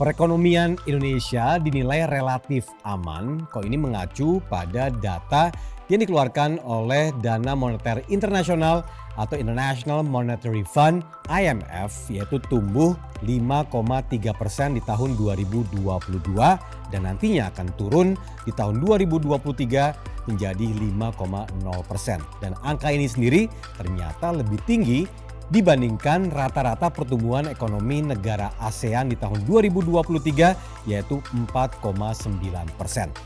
Perekonomian Indonesia dinilai relatif aman. Kok ini mengacu pada data yang dikeluarkan oleh Dana Moneter Internasional atau International Monetary Fund (IMF), yaitu tumbuh 5,3% di tahun 2022 dan nantinya akan turun di tahun 2023 menjadi 5,0%. Dan angka ini sendiri ternyata lebih tinggi dibandingkan rata-rata pertumbuhan ekonomi negara ASEAN di tahun 2023 yaitu 4,9%.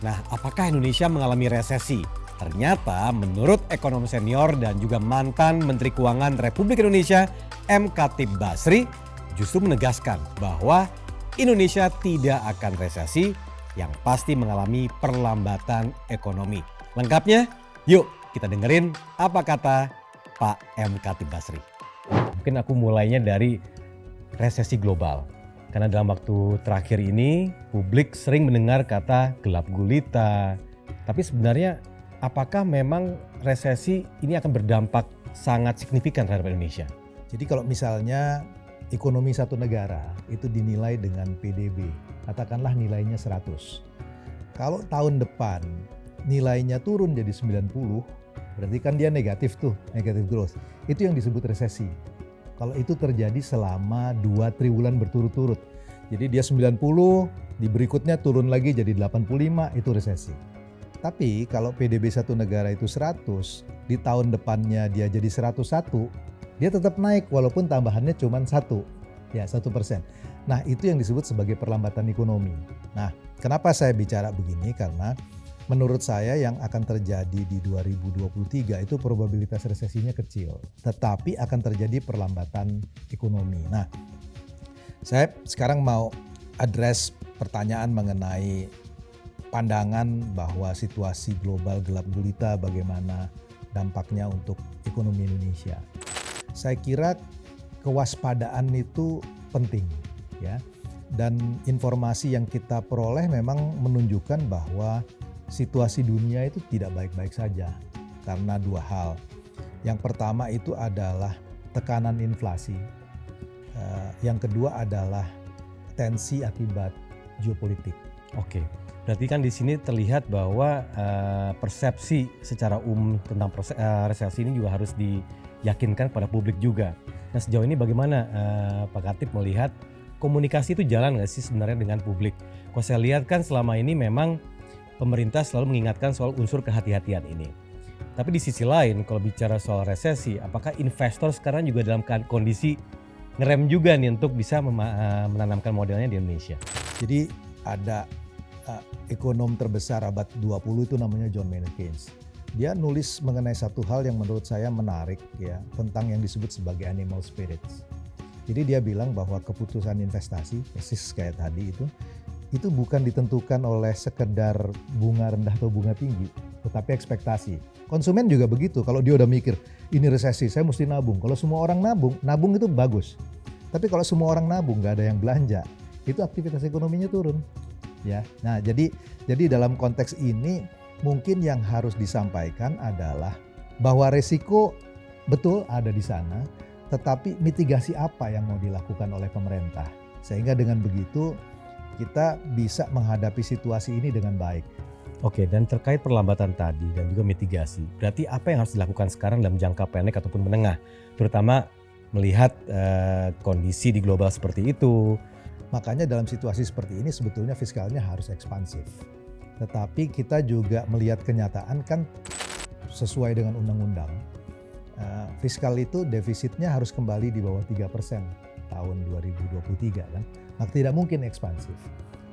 Nah, apakah Indonesia mengalami resesi? Ternyata menurut ekonom senior dan juga mantan Menteri Keuangan Republik Indonesia M. Khatib Basri justru menegaskan bahwa Indonesia tidak akan resesi, yang pasti mengalami perlambatan ekonomi. Lengkapnya, yuk kita dengerin apa kata Pak M. Khatib Basri. Mungkin aku mulainya dari resesi global. Karena dalam waktu terakhir ini publik sering mendengar kata gelap gulita. Tapi sebenarnya apakah memang resesi ini akan berdampak sangat signifikan terhadap Indonesia? Jadi kalau misalnya ekonomi satu negara itu dinilai dengan PDB, katakanlah nilainya 100. Kalau tahun depan nilainya turun jadi 90, berarti kan dia negatif tuh, negative growth. Itu yang disebut resesi. Kalau itu terjadi selama 2 triwulan berturut-turut. Jadi dia 90, di berikutnya turun lagi jadi 85, itu resesi. Tapi kalau PDB satu negara itu 100, di tahun depannya dia jadi 101, dia tetap naik walaupun tambahannya cuma 1%. Nah, itu yang disebut sebagai perlambatan ekonomi. Nah, kenapa saya bicara begini? Karena menurut saya yang akan terjadi di 2023 itu probabilitas resesinya kecil. Tetapi akan terjadi perlambatan ekonomi. Nah, saya sekarang mau address pertanyaan mengenai pandangan bahwa situasi global gelap gulita bagaimana dampaknya untuk ekonomi Indonesia. Saya kira kewaspadaan itu penting ya. Dan informasi yang kita peroleh memang menunjukkan bahwa situasi dunia itu tidak baik-baik saja karena 2 hal. Yang pertama itu adalah tekanan inflasi. Yang kedua adalah tensi akibat geopolitik. Oke. Berarti kan di sini terlihat bahwa persepsi secara umum tentang resesi ini juga harus diyakinkan pada publik juga. Nah, sejauh ini bagaimana Pak Khatib melihat komunikasi itu jalan nggak sih sebenarnya dengan publik? Kalau saya lihat kan selama ini memang pemerintah selalu mengingatkan soal unsur kehati-hatian ini. Tapi di sisi lain kalau bicara soal resesi, apakah investor sekarang juga dalam kondisi ngerem juga nih untuk bisa menanamkan modelnya di Indonesia? Jadi ada ekonom terbesar abad 20 itu namanya John Maynard Keynes. Dia nulis mengenai satu hal yang menurut saya menarik ya, tentang yang disebut sebagai animal spirits. Jadi dia bilang bahwa keputusan investasi, persis kayak tadi itu bukan ditentukan oleh sekedar bunga rendah atau bunga tinggi, tetapi ekspektasi. Konsumen juga begitu, kalau dia udah mikir ini resesi, saya mesti nabung. Kalau semua orang nabung itu bagus. Tapi kalau semua orang nabung gak ada yang belanja, itu aktivitas ekonominya turun. Ya, nah jadi dalam konteks ini mungkin yang harus disampaikan adalah bahwa resiko betul ada di sana, tetapi mitigasi apa yang mau dilakukan oleh pemerintah sehingga dengan begitu kita bisa menghadapi situasi ini dengan baik. Oke, dan terkait perlambatan tadi dan juga mitigasi, berarti apa yang harus dilakukan sekarang dalam jangka pendek ataupun menengah, terutama melihat kondisi di global seperti itu? Makanya dalam situasi seperti ini sebetulnya fiskalnya harus ekspansif. Tetapi kita juga melihat kenyataan kan sesuai dengan undang-undang. Fiskal itu defisitnya harus kembali di bawah 3% tahun 2023 kan. Maka tidak mungkin ekspansif.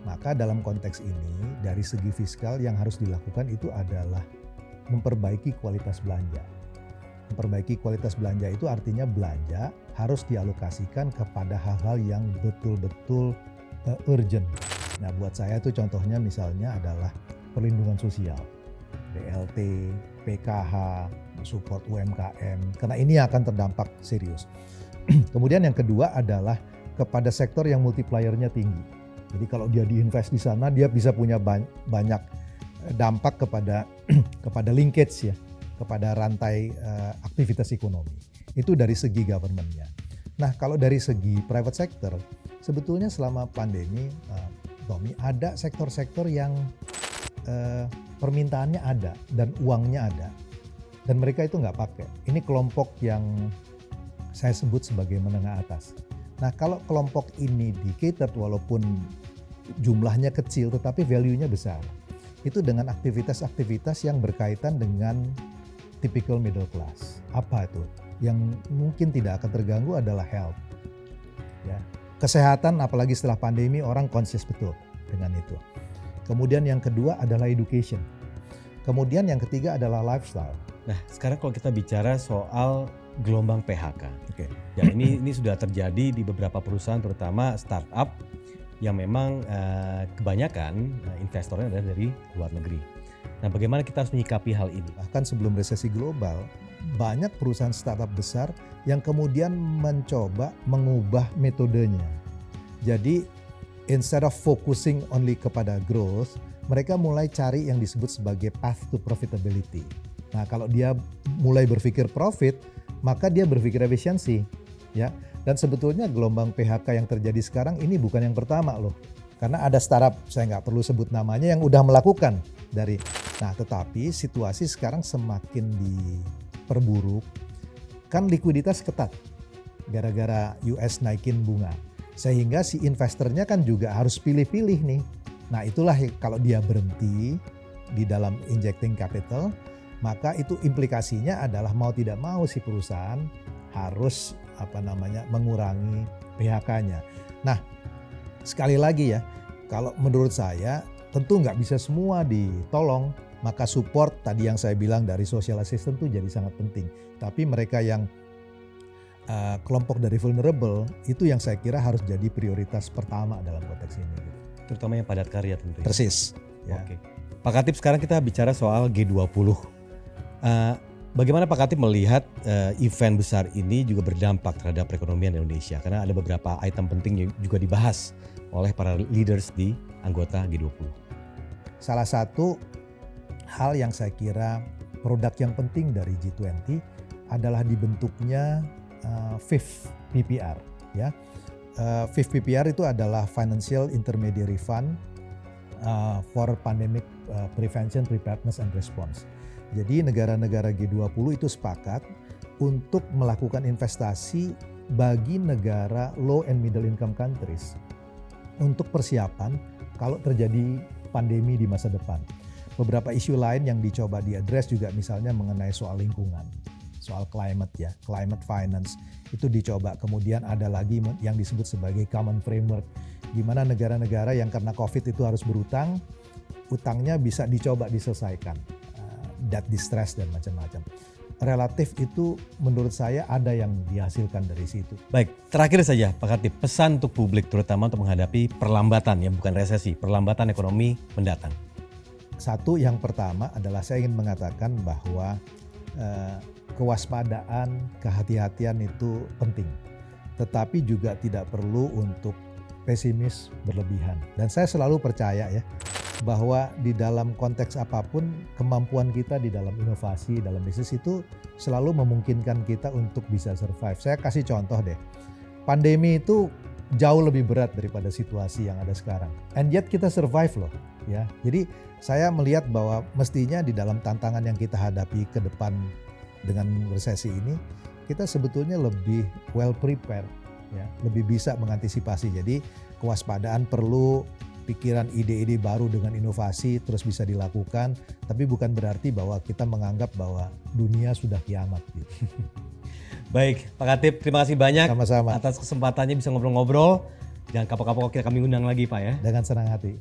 Maka dalam konteks ini dari segi fiskal yang harus dilakukan itu adalah memperbaiki kualitas belanja. Memperbaiki kualitas belanja itu artinya belanja harus dialokasikan kepada hal-hal yang betul-betul urgent. Nah, buat saya itu contohnya misalnya adalah perlindungan sosial, BLT, PKH, support UMKM, karena ini akan terdampak serius. Kemudian yang kedua adalah kepada sektor yang multipliernya tinggi. Jadi kalau dia diinvest di sana, dia bisa punya banyak dampak kepada linkage ya, kepada rantai aktivitas ekonomi. Itu dari segi government-nya. Nah, kalau dari segi private sector, sebetulnya selama pandemi, Tommy, ada sektor-sektor yang permintaannya ada dan uangnya ada, dan mereka itu nggak pakai. Ini kelompok yang saya sebut sebagai menengah atas. Nah, kalau kelompok ini di catered walaupun jumlahnya kecil tetapi value-nya besar, itu dengan aktivitas-aktivitas yang berkaitan dengan typical middle class. Apa itu? Yang mungkin tidak akan terganggu adalah health. Ya. Kesehatan, apalagi setelah pandemi, orang conscious betul dengan itu. Kemudian yang kedua adalah education. Kemudian yang ketiga adalah lifestyle. Nah, sekarang kalau kita bicara soal gelombang PHK. Oke. Ya, ini sudah terjadi di beberapa perusahaan, terutama startup yang memang kebanyakan investornya adalah dari luar negeri. Nah, bagaimana kita harus menyikapi hal ini? Bahkan sebelum resesi global, banyak perusahaan startup besar yang kemudian mencoba mengubah metodenya. Jadi, instead of focusing only kepada growth, mereka mulai cari yang disebut sebagai path to profitability. Nah, kalau dia mulai berpikir profit, maka dia berpikir efisiensi, ya. Dan sebetulnya gelombang PHK yang terjadi sekarang ini bukan yang pertama loh. Karena ada startup, saya nggak perlu sebut namanya, yang udah melakukan dari. Nah, tetapi situasi sekarang semakin diperburuk. Kan likuiditas ketat gara-gara US naikin bunga. Sehingga si investornya kan juga harus pilih-pilih nih. Nah, itulah kalau dia berhenti di dalam injecting capital, maka itu implikasinya adalah mau tidak mau si perusahaan harus mengurangi PHK-nya. Nah, sekali lagi ya, kalau menurut saya tentu nggak bisa semua ditolong, maka support tadi yang saya bilang dari social assistance itu jadi sangat penting. Tapi mereka yang kelompok dari vulnerable itu yang saya kira harus jadi prioritas pertama dalam konteks ini. Terutama yang padat karya tentunya. Persis. Ya. Oke. Pak Khatib, sekarang kita bicara soal G20. Bagaimana Pak Khatib melihat event besar ini juga berdampak terhadap perekonomian Indonesia? Karena ada beberapa item penting yang juga dibahas oleh para leaders di anggota G20. Salah satu hal yang saya kira produk yang penting dari G20 adalah dibentuknya Fifth PPR. Ya. Fifth PPR itu adalah Financial Intermediary Fund for Pandemic Prevention, Preparedness and Response. Jadi negara-negara G20 itu sepakat untuk melakukan investasi bagi negara low and middle income countries untuk persiapan kalau terjadi pandemi di masa depan. Beberapa isu lain yang dicoba diadres juga misalnya mengenai soal lingkungan, soal climate ya, climate finance itu dicoba. Kemudian ada lagi yang disebut sebagai common framework, di mana negara-negara yang karena COVID itu harus berutang, utangnya bisa dicoba diselesaikan. Debt distress dan macam-macam. Relatif itu menurut saya ada yang dihasilkan dari situ. Baik, terakhir saja Pak Khatib, pesan untuk publik terutama untuk menghadapi perlambatan, ya bukan resesi, perlambatan ekonomi mendatang. Satu, yang pertama adalah saya ingin mengatakan bahwa kewaspadaan, kehati-hatian itu penting. Tetapi juga tidak perlu untuk pesimis berlebihan. Dan saya selalu percaya ya, bahwa di dalam konteks apapun kemampuan kita di dalam inovasi, dalam bisnis itu selalu memungkinkan kita untuk bisa survive. Saya kasih contoh deh, pandemi itu jauh lebih berat daripada situasi yang ada sekarang. And yet kita survive loh ya. Jadi saya melihat bahwa mestinya di dalam tantangan yang kita hadapi ke depan dengan resesi ini, kita sebetulnya lebih well prepared ya, lebih bisa mengantisipasi. Jadi kewaspadaan perlu, pikiran ide-ide baru dengan inovasi terus bisa dilakukan, tapi bukan berarti bahwa kita menganggap bahwa dunia sudah kiamat gitu. Baik, Pak Khatib, terima kasih banyak. Sama-sama. Atas kesempatannya bisa ngobrol-ngobrol. Jangan kapok-kapok kami undang lagi Pak ya. Dengan senang hati.